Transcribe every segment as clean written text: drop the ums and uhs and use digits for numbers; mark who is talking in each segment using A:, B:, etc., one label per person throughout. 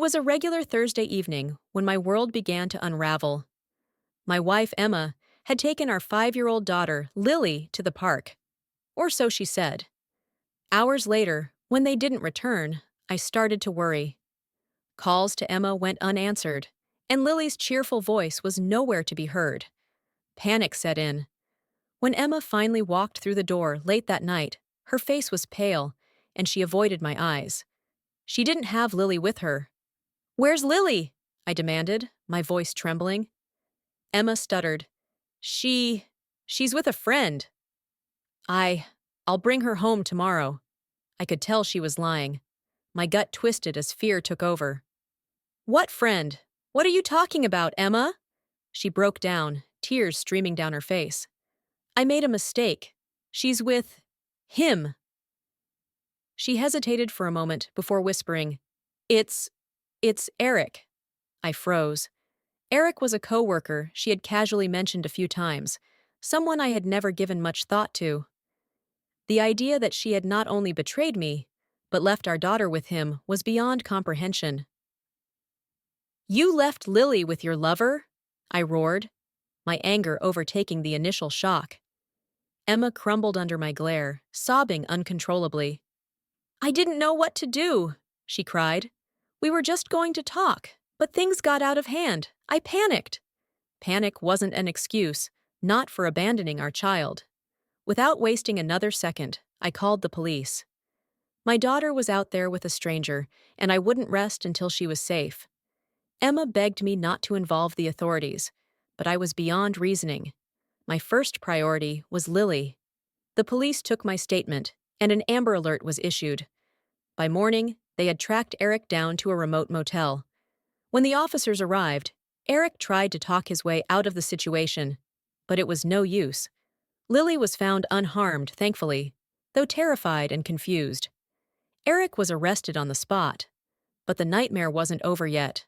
A: was a regular Thursday evening when my world began to unravel. My wife, Emma, had taken our 5-year-old daughter, Lily, to the park. Or so she said. Hours later, when they didn't return, I started to worry. Calls to Emma went unanswered, and Lily's cheerful voice was nowhere to be heard. Panic set in. When Emma finally walked through the door late that night, her face was pale, and she avoided my eyes. She didn't have Lily with her. "Where's Lily?" I demanded, my voice trembling. Emma stuttered. She's with a friend. I'll bring her home tomorrow." I could tell she was lying. My gut twisted as fear took over. "What friend? What are you talking about, Emma?" She broke down, tears streaming down her face. "I made a mistake. She's with him." She hesitated for a moment before whispering, It's Eric." I froze. Eric was a coworker she had casually mentioned a few times, someone I had never given much thought to. The idea that she had not only betrayed me, but left our daughter with him was beyond comprehension. "You left Lily with your lover?" I roared, my anger overtaking the initial shock. Emma crumbled under my glare, sobbing uncontrollably. "I didn't know what to do," she cried. "We were just going to talk, but things got out of hand. I panicked." Panic wasn't an excuse, not for abandoning our child. Without wasting another second, I called the police. My daughter was out there with a stranger, and I wouldn't rest until she was safe. Emma begged me not to involve the authorities, but I was beyond reasoning. My first priority was Lily. The police took my statement, and an Amber Alert was issued. By morning, they had tracked Eric down to a remote motel. When the officers arrived, Eric tried to talk his way out of the situation, but it was no use. Lily was found unharmed, thankfully, though terrified and confused. Eric was arrested on the spot, but the nightmare wasn't over yet.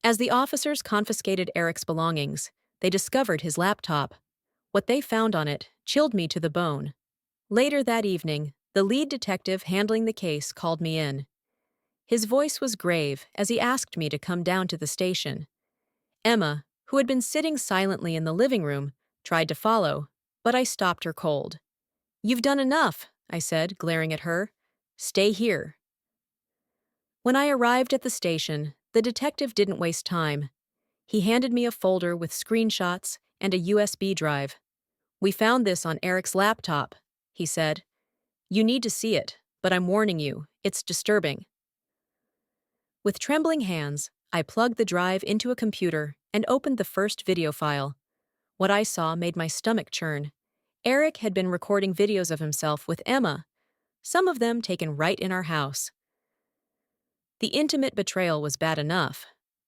A: As the officers confiscated Eric's belongings, they discovered his laptop. What they found on it chilled me to the bone. Later that evening, the lead detective handling the case called me in. His voice was grave as he asked me to come down to the station. Emma, who had been sitting silently in the living room, tried to follow, but I stopped her cold. "You've done enough," I said, glaring at her. "Stay here." When I arrived at the station, the detective didn't waste time. He handed me a folder with screenshots and a USB drive. "We found this on Eric's laptop," he said. "You need to see it, but I'm warning you, it's disturbing." With trembling hands, I plugged the drive into a computer and opened the first video file. What I saw made my stomach churn. Eric had been recording videos of himself with Emma, some of them taken right in our house. The intimate betrayal was bad enough,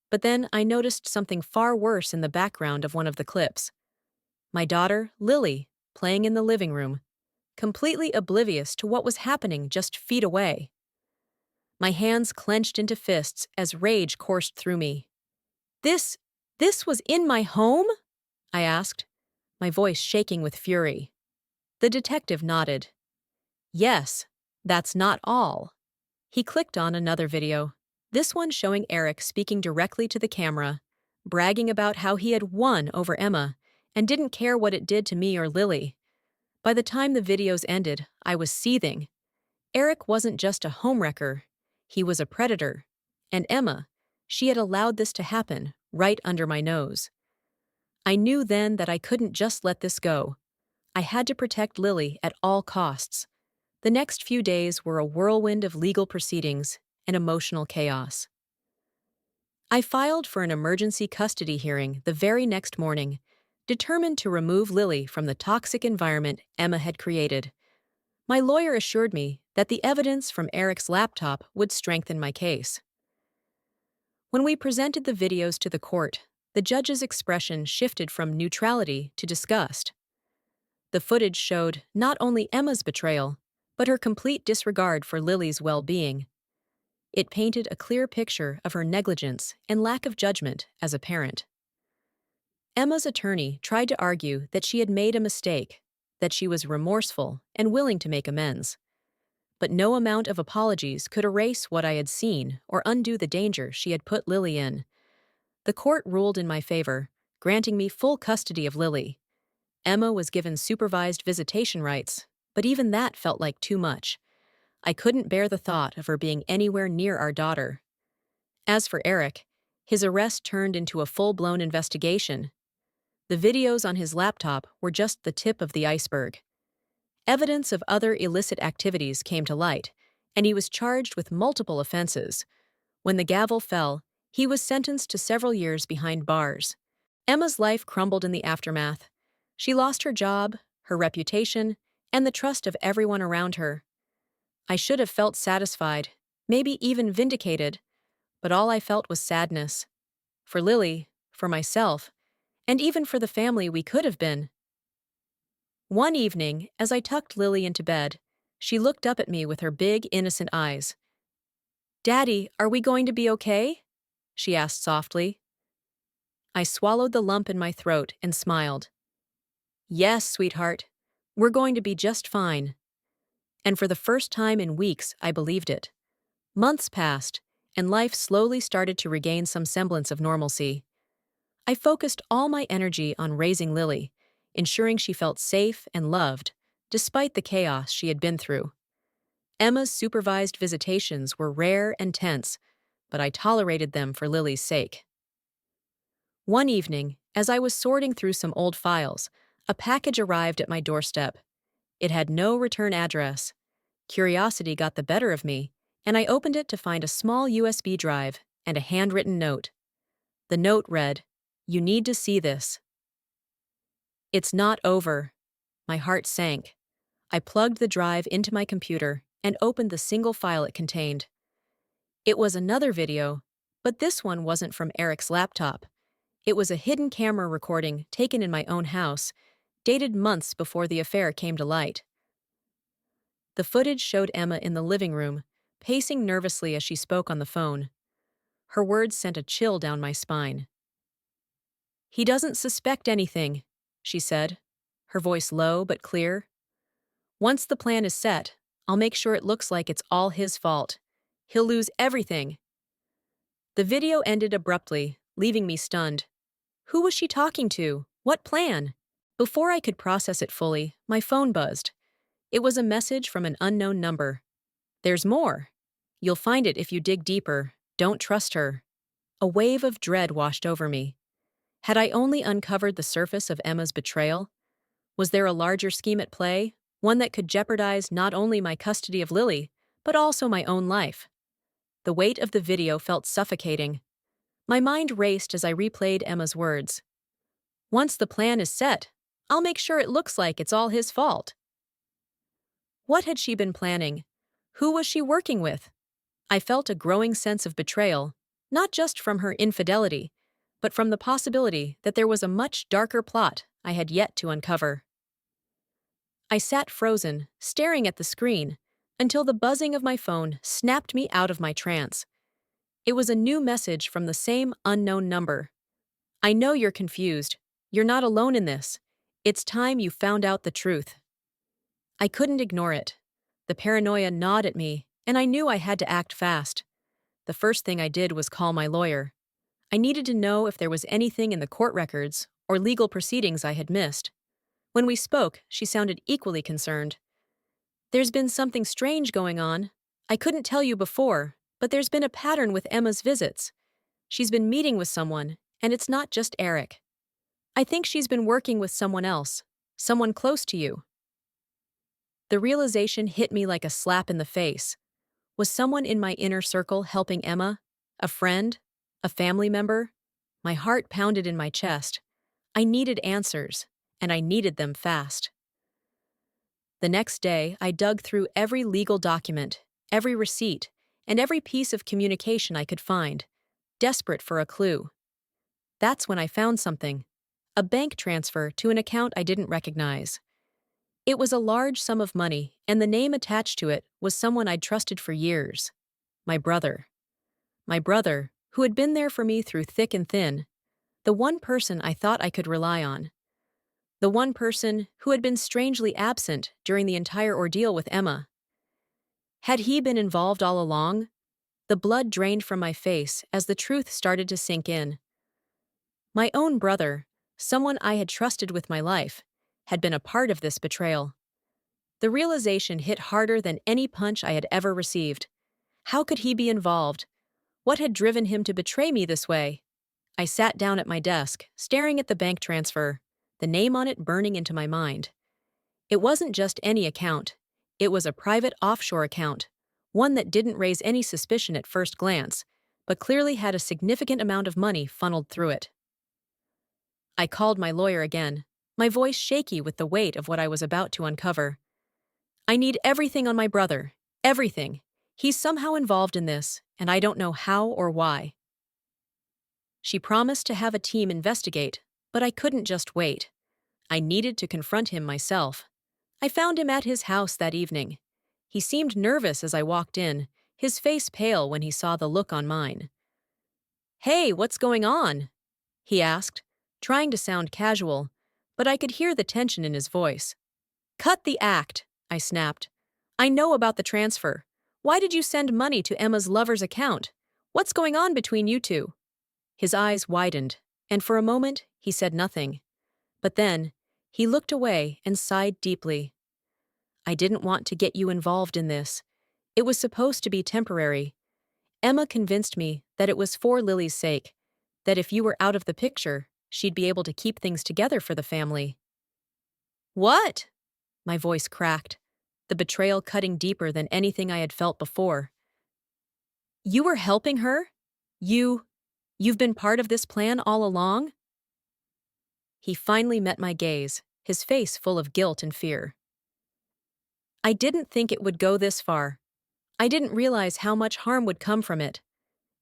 A: but then I noticed something far worse in the background of one of the clips. My daughter, Lily, playing in the living room, completely oblivious to what was happening just feet away. My hands clenched into fists as rage coursed through me. This was in my home?" I asked, my voice shaking with fury. The detective nodded. "Yes, that's not all." He clicked on another video, this one showing Eric speaking directly to the camera, bragging about how he had won over Emma and didn't care what it did to me or Lily. By the time the videos ended, I was seething. Eric wasn't just a homewrecker, he was a predator. And Emma, she had allowed this to happen right under my nose. I knew then that I couldn't just let this go. I had to protect Lily at all costs. The next few days were a whirlwind of legal proceedings and emotional chaos. I filed for an emergency custody hearing the very next morning, determined to remove Lily from the toxic environment Emma had created. My lawyer assured me that the evidence from Eric's laptop would strengthen my case. When we presented the videos to the court, the judge's expression shifted from neutrality to disgust. The footage showed not only Emma's betrayal, but her complete disregard for Lily's well-being. It painted a clear picture of her negligence and lack of judgment as a parent. Emma's attorney tried to argue that she had made a mistake, that she was remorseful and willing to make amends. but no amount of apologies could erase what I had seen or undo the danger she had put Lily in. The court ruled in my favor, granting me full custody of Lily. Emma was given supervised visitation rights, but even that felt like too much. I couldn't bear the thought of her being anywhere near our daughter. As for Eric, his arrest turned into a full-blown investigation. The videos on his laptop were just the tip of the iceberg. Evidence of other illicit activities came to light, and he was charged with multiple offenses. When the gavel fell, he was sentenced to several years behind bars. Emma's life crumbled in the aftermath. She lost her job, her reputation, and the trust of everyone around her. I should have felt satisfied, maybe even vindicated, but all I felt was sadness. For Lily, for myself, and even for the family we could have been. One evening, as I tucked Lily into bed, she looked up at me with her big, innocent eyes. "Daddy, are we going to be okay?" she asked softly. I swallowed the lump in my throat and smiled. "Yes, sweetheart, we're going to be just fine." And for the first time in weeks, I believed it. Months passed, and life slowly started to regain some semblance of normalcy. I focused all my energy on raising Lily, ensuring she felt safe and loved, despite the chaos she had been through. Emma's supervised visitations were rare and tense, but I tolerated them for Lily's sake. One evening, as I was sorting through some old files, a package arrived at my doorstep. It had no return address. Curiosity got the better of me, and I opened it to find a small USB drive and a handwritten note. The note read, "You need to see this." It's not over. My heart sank. I plugged the drive into my computer and opened the single file it contained. It was another video, but this one wasn't from Eric's laptop. It was a hidden camera recording taken in my own house, dated months before the affair came to light. The footage showed Emma in the living room, pacing nervously as she spoke on the phone. Her words sent a chill down my spine. "He doesn't suspect anything," she said, her voice low but clear. "Once the plan is set, I'll make sure it looks like it's all his fault. He'll lose everything." The video ended abruptly, leaving me stunned. Who was she talking to? What plan? Before I could process it fully, my phone buzzed. It was a message from an unknown number. "There's more. You'll find it if you dig deeper. Don't trust her." A wave of dread washed over me. Had I only uncovered the surface of Emma's betrayal? Was there a larger scheme at play, one that could jeopardize not only my custody of Lily, but also my own life? The weight of the video felt suffocating. My mind raced as I replayed Emma's words. "Once the plan is set, I'll make sure it looks like it's all his fault." What had she been planning? Who was she working with? I felt a growing sense of betrayal, not just from her infidelity, but from the possibility that there was a much darker plot I had yet to uncover. I sat frozen, staring at the screen, until the buzzing of my phone snapped me out of my trance. It was a new message from the same unknown number. "I know you're confused. You're not alone in this. It's time you found out the truth." I couldn't ignore it. The paranoia gnawed at me, and I knew I had to act fast. The first thing I did was call my lawyer. I needed to know if there was anything in the court records or legal proceedings I had missed. When we spoke, she sounded equally concerned. "There's been something strange going on. I couldn't tell you before, but there's been a pattern with Emma's visits. She's been meeting with someone, and it's not just Eric. I think she's been working with someone else, someone close to you." The realization hit me like a slap in the face. Was someone in my inner circle helping Emma? A friend? A family member? My heart pounded in my chest. I needed answers, and I needed them fast. The next day, I dug through every legal document, every receipt, and every piece of communication I could find, desperate for a clue. That's when I found something. A bank transfer to an account I didn't recognize. It was a large sum of money, and the name attached to it was someone I'd trusted for years. My brother. My brother, who had been there for me through thick and thin. The one person I thought I could rely on. The one person who had been strangely absent during the entire ordeal with Emma. Had he been involved all along? The blood drained from my face as the truth started to sink in. My own brother, someone I had trusted with my life, had been a part of this betrayal. The realization hit harder than any punch I had ever received. How could he be involved? What had driven him to betray me this way? I sat down at my desk, staring at the bank transfer, the name on it burning into my mind. It wasn't just any account. It was a private offshore account, one that didn't raise any suspicion at first glance, but clearly had a significant amount of money funneled through it. I called my lawyer again, my voice shaky with the weight of what I was about to uncover. I need everything on my brother. Everything. He's somehow involved in this, and I don't know how or why. She promised to have a team investigate, but I couldn't just wait. I needed to confront him myself. I found him at his house that evening. He seemed nervous as I walked in, his face pale when he saw the look on mine. "Hey, what's going on?" he asked, trying to sound casual, but I could hear the tension in his voice. "Cut the act," I snapped. "I know about the transfer. Why did you send money to Emma's lover's account? What's going on between you two?" His eyes widened, and for a moment he said nothing. But then, he looked away and sighed deeply. "I didn't want to get you involved in this. It was supposed to be temporary. Emma convinced me that it was for Lily's sake, that if you were out of the picture, she'd be able to keep things together for the family." "What?" My voice cracked, the betrayal cutting deeper than anything I had felt before. "You were helping her? You've been part of this plan all along?" He finally met my gaze, his face full of guilt and fear. "I didn't think it would go this far. I didn't realize how much harm would come from it.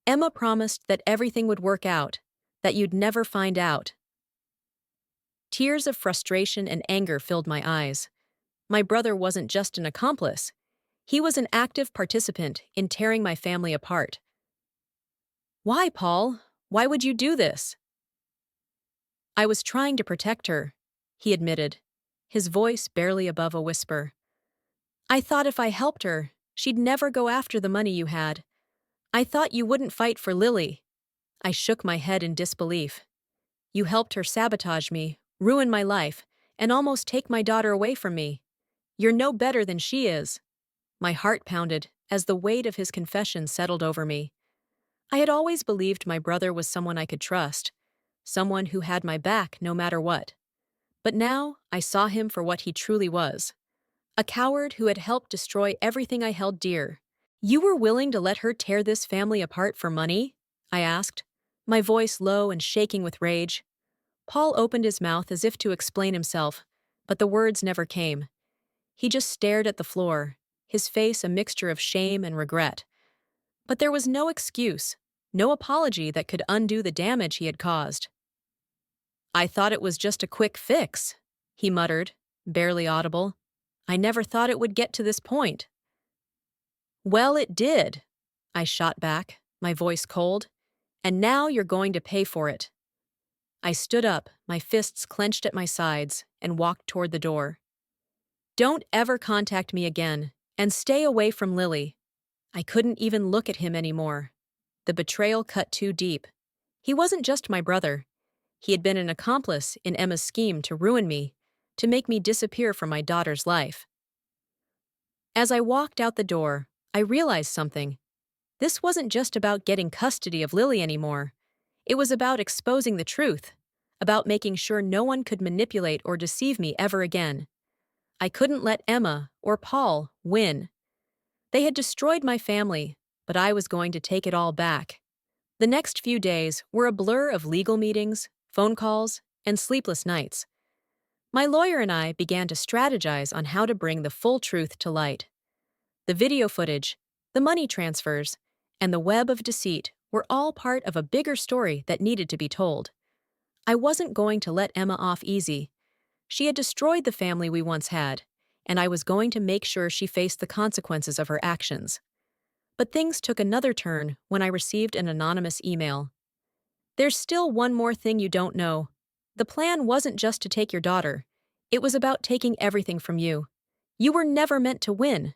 A: Emma promised that everything would work out, that you'd never find out." Tears of frustration and anger filled my eyes. My brother wasn't just an accomplice. He was an active participant in tearing my family apart. "Why, Paul? Why would you do this?" "I was trying to protect her," he admitted, his voice barely above a whisper. "I thought if I helped her, she'd never go after the money you had. I thought you wouldn't fight for Lily." I shook my head in disbelief. "You helped her sabotage me, ruin my life, and almost take my daughter away from me. You're no better than she is." My heart pounded as the weight of his confession settled over me. I had always believed my brother was someone I could trust, someone who had my back no matter what. But now I saw him for what he truly was. A coward who had helped destroy everything I held dear. "You were willing to let her tear this family apart for money?" I asked, my voice low and shaking with rage. Paul opened his mouth as if to explain himself, but the words never came. He just stared at the floor, his face a mixture of shame and regret. But there was no excuse, no apology that could undo the damage he had caused. "I thought it was just a quick fix," he muttered, barely audible. "I never thought it would get to this point." "Well, it did," I shot back, my voice cold. "And now you're going to pay for it." I stood up, my fists clenched at my sides, and walked toward the door. "Don't ever contact me again, and stay away from Lily." I couldn't even look at him anymore. The betrayal cut too deep. He wasn't just my brother. He had been an accomplice in Emma's scheme to ruin me, to make me disappear from my daughter's life. As I walked out the door, I realized something. This wasn't just about getting custody of Lily anymore. It was about exposing the truth, about making sure no one could manipulate or deceive me ever again. I couldn't let Emma or Paul win. They had destroyed my family, but I was going to take it all back. The next few days were a blur of legal meetings, phone calls, and sleepless nights. My lawyer and I began to strategize on how to bring the full truth to light. The video footage, the money transfers, and the web of deceit were all part of a bigger story that needed to be told. I wasn't going to let Emma off easy. She had destroyed the family we once had, and I was going to make sure she faced the consequences of her actions. But things took another turn when I received an anonymous email. "There's still one more thing you don't know. The plan wasn't just to take your daughter. It was about taking everything from you. You were never meant to win."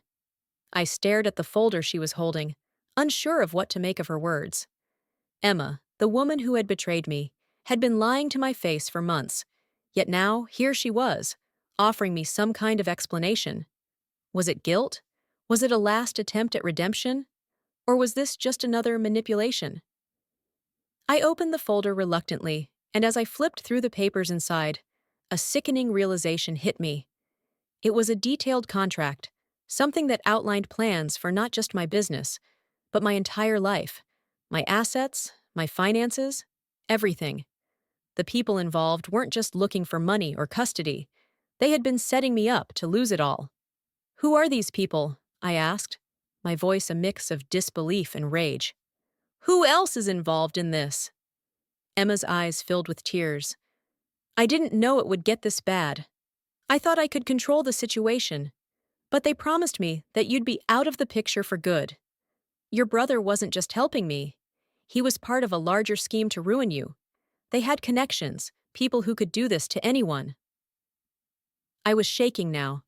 A: I stared at the folder she was holding, unsure of what to make of her words. Emma, the woman who had betrayed me, had been lying to my face for months, yet now here she was, offering me some kind of explanation. Was it guilt? Was it a last attempt at redemption? Or was this just another manipulation? I opened the folder reluctantly, and as I flipped through the papers inside, a sickening realization hit me. It was a detailed contract, something that outlined plans for not just my business, but my entire life, my assets, my finances, everything. The people involved weren't just looking for money or custody. They had been setting me up to lose it all. "Who are these people?" I asked, my voice a mix of disbelief and rage. "Who else is involved in this?" Emma's eyes filled with tears. "I didn't know it would get this bad. I thought I could control the situation, but they promised me that you'd be out of the picture for good. Your brother wasn't just helping me. He was part of a larger scheme to ruin you. They had connections, people who could do this to anyone." I was shaking now.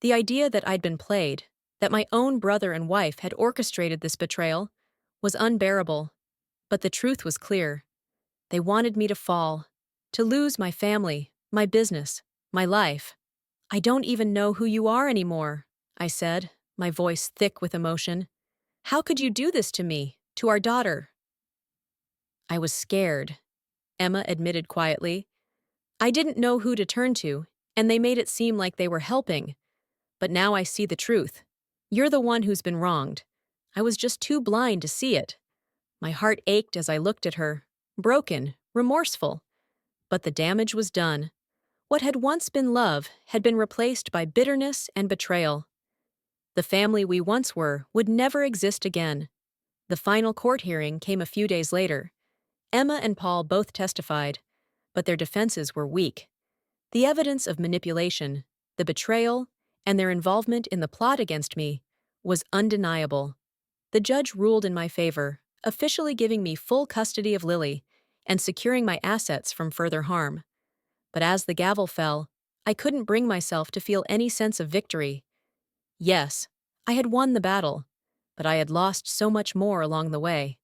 A: The idea that I'd been played, that my own brother and wife had orchestrated this betrayal, was unbearable. But the truth was clear. They wanted me to fall, to lose my family, my business, my life. "I don't even know who you are anymore," I said, my voice thick with emotion. "How could you do this to me, to our daughter?" "I was scared," Emma admitted quietly. "I didn't know who to turn to, and they made it seem like they were helping. But now I see the truth. You're the one who's been wronged. I was just too blind to see it." My heart ached as I looked at her, broken, remorseful. But the damage was done. What had once been love had been replaced by bitterness and betrayal. The family we once were would never exist again. The final court hearing came a few days later. Emma and Paul both testified, but their defenses were weak. The evidence of manipulation, the betrayal, and their involvement in the plot against me was undeniable. The judge ruled in my favor, officially giving me full custody of Lily and securing my assets from further harm. But as the gavel fell, I couldn't bring myself to feel any sense of victory. Yes, I had won the battle, but I had lost so much more along the way.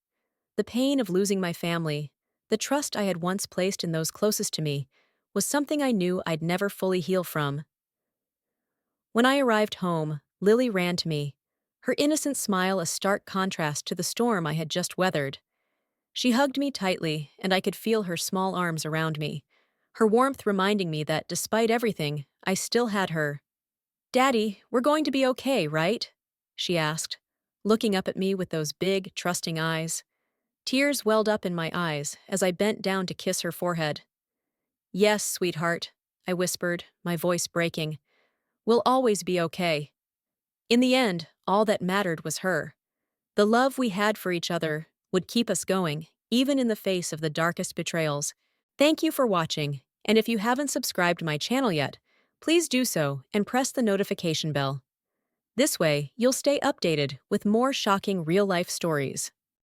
A: The pain of losing my family, the trust I had once placed in those closest to me, was something I knew I'd never fully heal from. When I arrived home, Lily ran to me, her innocent smile a stark contrast to the storm I had just weathered. She hugged me tightly, and I could feel her small arms around me, her warmth reminding me that despite everything, I still had her. "Daddy, we're going to be okay, right?" she asked, looking up at me with those big, trusting eyes. Tears welled up in my eyes as I bent down to kiss her forehead. "Yes, sweetheart," I whispered, my voice breaking. "We'll always be okay." In the end, all that mattered was her. The love we had for each other would keep us going, even in the face of the darkest betrayals. Thank you for watching, and if you haven't subscribed to my channel yet, please do so and press the notification bell. This way, you'll stay updated with more shocking real-life stories.